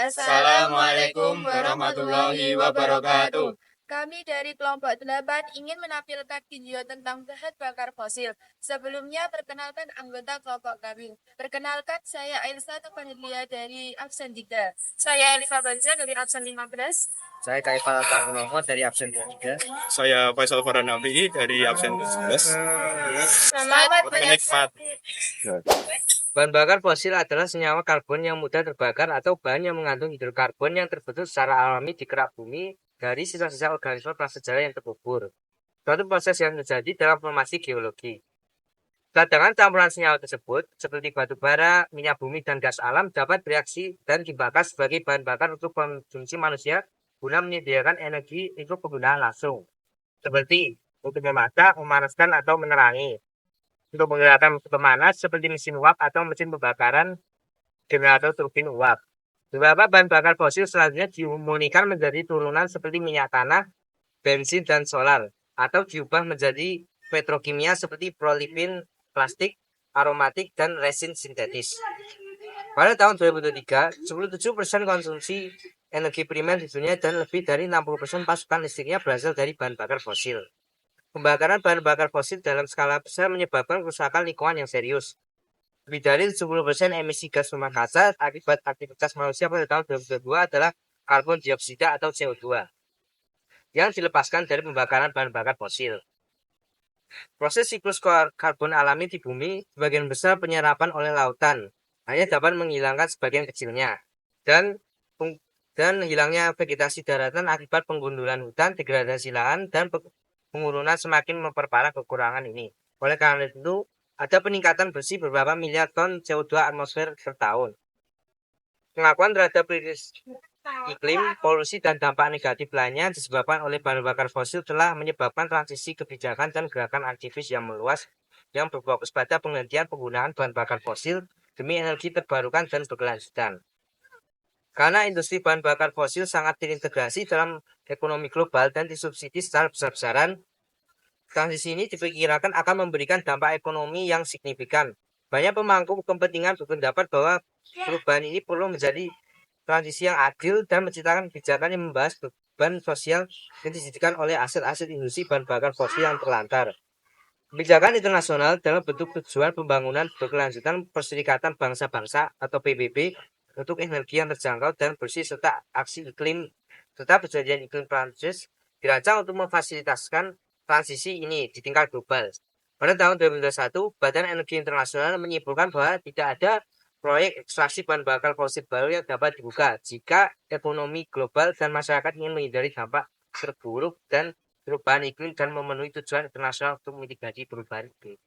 Assalamualaikum warahmatullahi wabarakatuh. Kami dari kelompok 8 ingin menampilkan video tentang bahan bakar fosil. Sebelumnya, perkenalkan anggota kelompok kami. Perkenalkan, saya Elsa Tupanelia dari absen 3. Saya Elisa Banza dari absen 15. Saya Kaifal Tarnomo dari absen 3. Saya Faisal Faranabi dari absen 17. Selamat Menikmati. Bahan bakar fosil adalah senyawa karbon yang mudah terbakar atau bahan yang mengandung hidrokarbon yang terbentuk secara alami di kerak bumi dari sisa-sisa organisme prasejarah yang terkubur. Suatu proses yang terjadi dalam formasi geologi. Cadangan campuran senyawa tersebut, seperti batu bara, minyak bumi, dan gas alam, dapat bereaksi dan dibakar sebagai bahan bakar untuk konsumsi manusia guna menyediakan energi untuk penggunaan langsung, seperti untuk memasak, memanaskan, atau menerangi. Untuk menggerakkan mesin pemanas seperti mesin uap atau mesin pembakaran generator turbin uap. Beberapa bahan bakar fosil selanjutnya dimurnikan menjadi turunan seperti minyak tanah, bensin, dan solar, atau diubah menjadi petrokimia seperti prolipin, plastik, aromatik, dan resin sintetis. Pada tahun 2023, 97% konsumsi energi primer di dunia dan lebih dari 60% pasokan listriknya berasal dari bahan bakar fosil. Pembakaran bahan bakar fosil dalam skala besar menyebabkan kerusakan lingkungan yang serius. Lebih dari 70% emisi gas rumah kaca akibat aktivitas manusia pada tahun 2022 adalah karbon dioksida atau CO2 yang dilepaskan dari pembakaran bahan bakar fosil. Proses siklus karbon alami di bumi sebagian besar penyerapan oleh lautan hanya dapat menghilangkan sebagian kecilnya, dan hilangnya vegetasi daratan akibat penggundulan hutan, degradasi lahan, dan pengurunan semakin memperparah kekurangan ini. Oleh karena itu, ada peningkatan bersih beberapa miliar ton CO2 atmosfer per tahun. Pengakuan terhadap krisis iklim, polusi, dan dampak negatif lainnya disebabkan oleh bahan bakar fosil telah menyebabkan transisi kebijakan dan gerakan aktivis yang meluas yang berfokus pada penghentian penggunaan bahan bakar fosil demi energi terbarukan dan berkelanjutan. Karena industri bahan bakar fosil sangat terintegrasi dalam ekonomi global dan disubsidi secara besar-besaran, transisi ini diperkirakan akan memberikan dampak ekonomi yang signifikan. Banyak pemangku kepentingan berpendapat bahwa perubahan ini perlu menjadi transisi yang adil dan menciptakan kebijakan yang membahas beban sosial yang disediakan oleh aset-aset industri bahan bakar fosil yang terlantar. Kebijakan internasional dalam bentuk tujuan pembangunan berkelanjutan Perserikatan Bangsa-Bangsa atau PBB untuk energi yang terjangkau dan bersih serta aksi iklim serta perjanjian iklim Prancis dirancang untuk memfasilitasikan transisi ini di tingkat global. Pada tahun 2021, Badan Energi Internasional menyimpulkan bahwa tidak ada proyek ekstraksi bahan bakar fosil baru yang dapat dibuka jika ekonomi global dan masyarakat ingin menghindari dampak terburuk dan perubahan iklim dan memenuhi tujuan internasional untuk mitigasi perubahan iklim.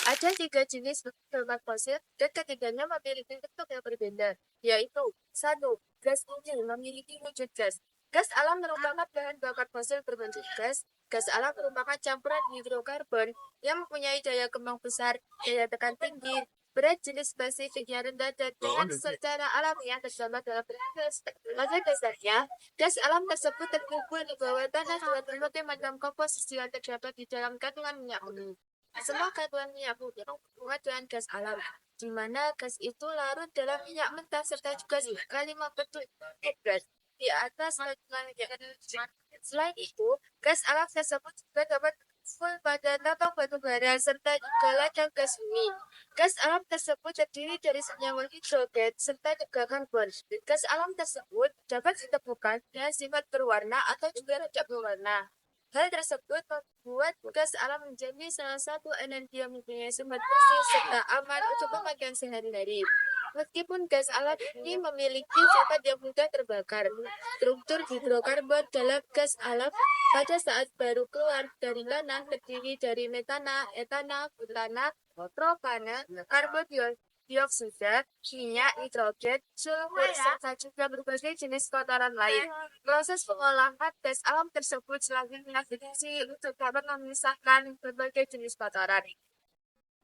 Ada 3 jenis bahan bakar fosil dan ketiganya memiliki bentuk yang berbeda, yaitu 1. Gas bumi memiliki wujud gas. Gas alam merupakan bahan bakar fosil berbentuk gas. Gas alam merupakan campuran hidrokarbon yang mempunyai daya kembang besar, daya tekan tinggi, berat jenis spesifiknya rendah, dan dengan secara alamiah terdapat dalam gas. Pada dasarnya, gas alam tersebut terkubur di bawah tanah dengan berbagai macam komposisi yang terdapat di dalam kandungan minyak bumi. Semua kandungan minyak bumi berhubungan dengan gas alam, di mana gas itu larut dalam minyak mentah serta juga sekali membentuk gas di atas kandungan minyak. Selain itu, gas alam tersebut juga dapat full pada tambang batu bara serta juga ladang gas bumi. Gas alam tersebut terdiri dari senyawa hidrogen serta juga karbon. Gas alam tersebut dapat ditemukan dengan sifat berwarna atau juga tidak berwarna. Hal tersebut membuat gas alam menjadi salah satu energi yang mempunyai sumber bersih serta aman untuk pemakaian sehari-hari. Meskipun gas alam ini memiliki sifat yang mudah terbakar, struktur hidrokarbon dalam gas alam pada saat baru keluar dari tanah terdiri dari metana, etana, butana, propana, karbon dioksida, minyak, nitrogen, sulfur, serta juga berbagai jenis kotoran lain. Proses pengolahan gas alam tersebut selanjutnya diisi untuk dapat memisahkan berbagai jenis kotoran.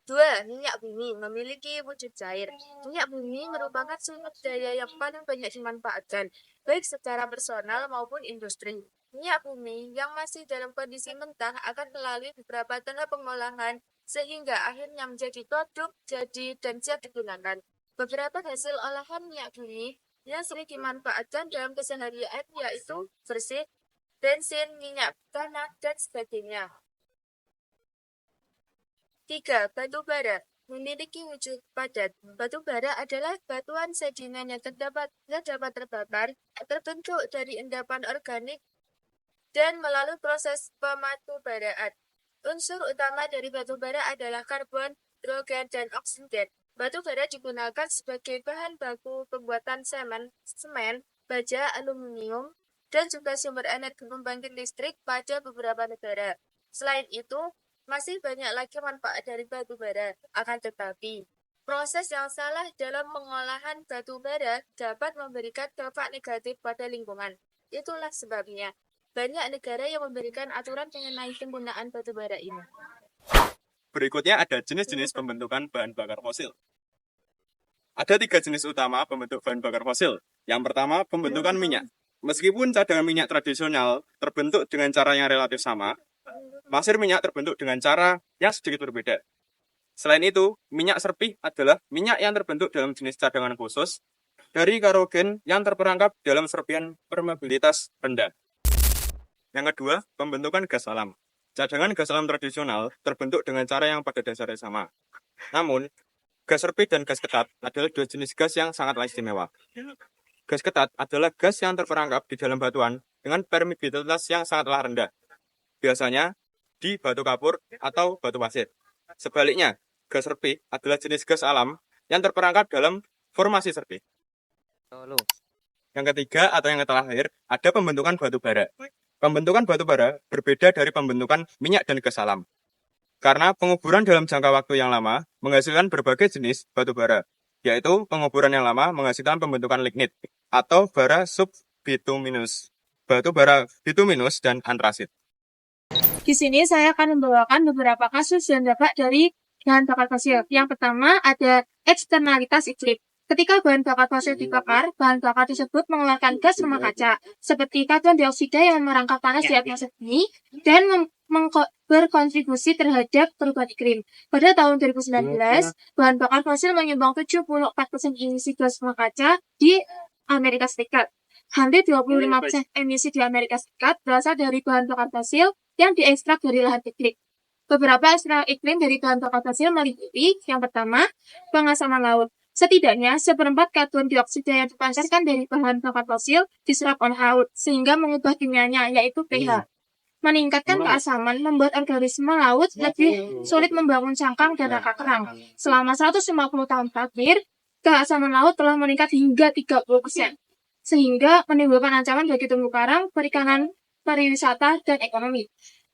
2. Minyak bumi memiliki wujud cair. Minyak bumi merupakan sumber daya yang paling banyak dimanfaatkan, baik secara personal maupun industri. Minyak bumi yang masih dalam kondisi mentah akan melalui beberapa tahap pengolahan sehingga akhirnya menjadi produk jadi dan siap digunakan. Beberapa hasil olahan minyak bumi yang sering dimanfaatkan dalam keseharian yaitu bersih, bensin, minyak tanah, dan sebagainya. 3. Batu bara memiliki wujud padat. Batu bara adalah batuan sedimen yang dapat terbakar, terbentuk dari endapan organik, dan melalui proses pematubaraan. Unsur utama dari batu bara adalah karbon, hidrogen, dan oksigen. Batu bara digunakan sebagai bahan baku pembuatan semen, baja, aluminium, dan juga sumber energi pembangkit listrik pada beberapa negara. Selain itu, masih banyak lagi manfaat dari batu bara. Akan tetapi, proses yang salah dalam pengolahan batu bara dapat memberikan dampak negatif pada lingkungan. Itulah sebabnya banyak negara yang memberikan aturan mengenai penggunaan batu bara ini. Berikutnya ada jenis-jenis pembentukan bahan bakar fosil. Ada 3 jenis utama pembentuk bahan bakar fosil. Yang pertama, pembentukan minyak. Meskipun cadangan minyak tradisional terbentuk dengan cara yang relatif sama, pasir minyak terbentuk dengan cara yang sedikit berbeda. Selain itu, minyak serpih adalah minyak yang terbentuk dalam jenis cadangan khusus dari karbon yang terperangkap dalam serpihan permeabilitas rendah. Yang kedua, pembentukan gas alam. Cadangan gas alam tradisional terbentuk dengan cara yang pada dasarnya sama. Namun, gas serpih dan gas ketat adalah 2 jenis gas yang sangatlah istimewa. Gas ketat adalah gas yang terperangkap di dalam batuan dengan permeabilitas yang sangatlah rendah. Biasanya di batu kapur atau batu pasir. Sebaliknya, gas serpih adalah jenis gas alam yang terperangkap dalam formasi serpih. Yang ketiga atau yang terakhir, ada pembentukan batu bara. Pembentukan batu bara berbeda dari pembentukan minyak dan gas alam. Karena penguburan dalam jangka waktu yang lama menghasilkan berbagai jenis batu bara, yaitu penguburan yang lama menghasilkan pembentukan lignit atau bara subbituminous, batu bara bituminous, dan antrasit. Di sini saya akan membawakan beberapa kasus dan dampak dari bahan bakar fosil. Yang pertama ada eksternalitas iklim. Ketika bahan bakar fosil dibakar, bahan bakar tersebut mengeluarkan gas rumah kaca, seperti karbon dioksida yang merangkap panas di atmosfer bumi dan berkontribusi terhadap perubahan iklim. Pada tahun 2019, bahan bakar fosil menyumbang 74% emisi gas rumah kaca di Amerika Serikat. Hampir 25% emisi di Amerika Serikat berasal dari bahan bakar fosil yang diekstrak dari lahan teknik. Beberapa ekstrak iklim dari bahan bakar fosil meliputi, yang pertama, pengasaman laut. Setidaknya, seperempat karbon dioksida yang dipancarkan dari bahan bakar fosil diserap oleh laut, sehingga mengubah kimianya, yaitu pH. Meningkatkan keasaman membuat organisme laut lebih sulit membangun cangkang dan rangka kerang. Selama 150 tahun terakhir, keasaman laut telah meningkat hingga 30%, sehingga menimbulkan ancaman bagi terumbu karang, perikanan, pariwisata, dan ekonomi.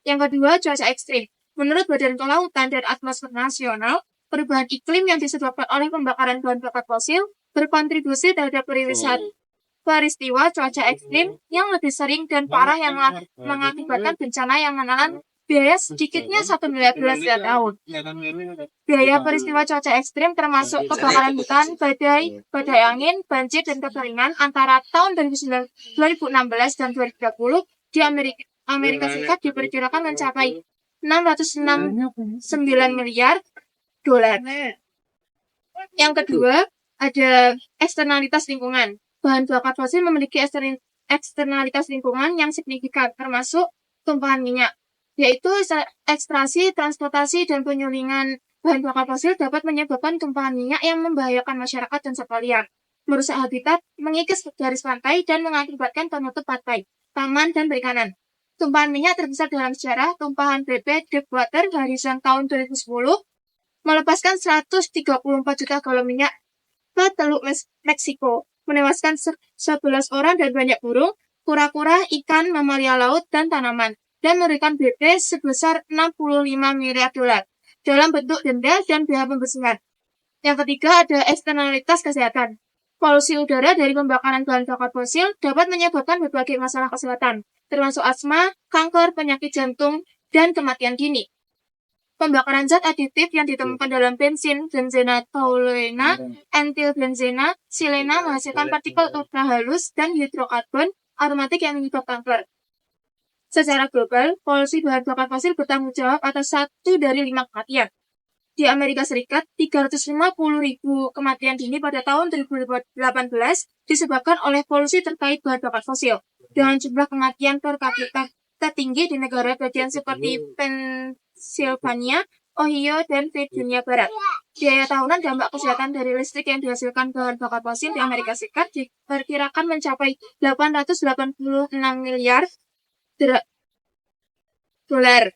Yang kedua, cuaca ekstrim. Menurut Badan Kelautan dan Atmosfer Nasional, perubahan iklim yang disebabkan oleh pembakaran bahan bakar fosil berkontribusi terhadap peristiwa cuaca ekstrim yang lebih sering dan parah yang mengakibatkan bencana yang menelan biaya sedikitnya 1 miliar dolar setiap tahun. Biaya peristiwa cuaca ekstrim termasuk kebakaran hutan, badai angin, banjir, dan kekeringan antara tahun 2016 dan 2030 di Amerika Serikat diperkirakan mencapai 669 miliar dolar. Yang kedua, ada eksternalitas lingkungan. Bahan bakar fosil memiliki eksternalitas lingkungan yang signifikan, termasuk tumpahan minyak, yaitu ekstraksi, transportasi, dan penyulingan bahan bakar fosil dapat menyebabkan tumpahan minyak yang membahayakan masyarakat dan satwa liar, merusak habitat, mengikis garis pantai, dan mengakibatkan penutup pantai, taman, dan perikanan. Tumpahan minyak terbesar dalam sejarah, tumpahan BP Deepwater Horizon tahun 2010, melepaskan 134 juta galon minyak ke Teluk Meksiko, menewaskan 11 orang dan banyak burung, kura-kura, ikan, mamalia laut, dan tanaman, dan memberikan BP sebesar 65 miliar dolar dalam bentuk denda dan biaya pembersihan. Yang ketiga ada eksternalitas kesehatan. Polusi udara dari pembakaran bahan bakar fosil dapat menyebabkan berbagai masalah kesehatan, termasuk asma, kanker, penyakit jantung, dan kematian dini. Pembakaran zat aditif yang ditemukan dalam bensin, benzena toluena, etilbenzena, silena menghasilkan partikel ultrahalus dan hidrokarbon aromatik yang menyebabkan kanker. Secara global, polusi bahan bakar fosil bertanggung jawab atas 1 dari 5 kematian. Di Amerika Serikat, 350.000 kematian dini pada tahun 2018 disebabkan oleh polusi terkait bahan bakar fosil. Dengan jumlah kematian per kapita tertinggi di negara bagian seperti Pennsylvania, Ohio, dan Virginia Barat. Biaya tahunan dampak kesehatan dari listrik yang dihasilkan bahan bakar fosil di Amerika Serikat diperkirakan mencapai 886 miliar dolar.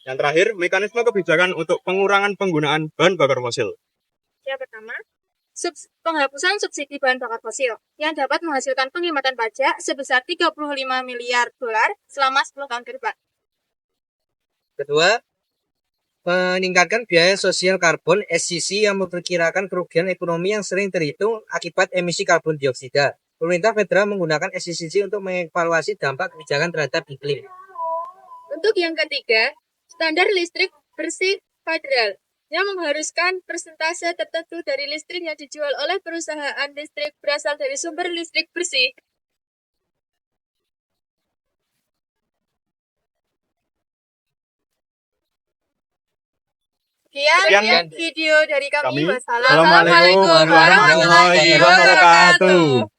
Yang terakhir, mekanisme kebijakan untuk pengurangan penggunaan bahan bakar fosil. Yang pertama, penghapusan subsidi bahan bakar fosil yang dapat menghasilkan penghematan pajak sebesar 35 miliar dolar selama 10 tahun ke depan. Kedua, meningkatkan biaya sosial karbon (SCC) yang memperkirakan kerugian ekonomi yang sering terhitung akibat emisi karbon dioksida. Pemerintah federal menggunakan SCC untuk mengevaluasi dampak kebijakan terhadap iklim. Untuk yang ketiga, standar listrik bersih federal yang mengharuskan persentase tertentu dari listrik yang dijual oleh perusahaan listrik berasal dari sumber listrik bersih. Sekian video dari kami. Wassalamualaikum warahmatullahi wabarakatuh.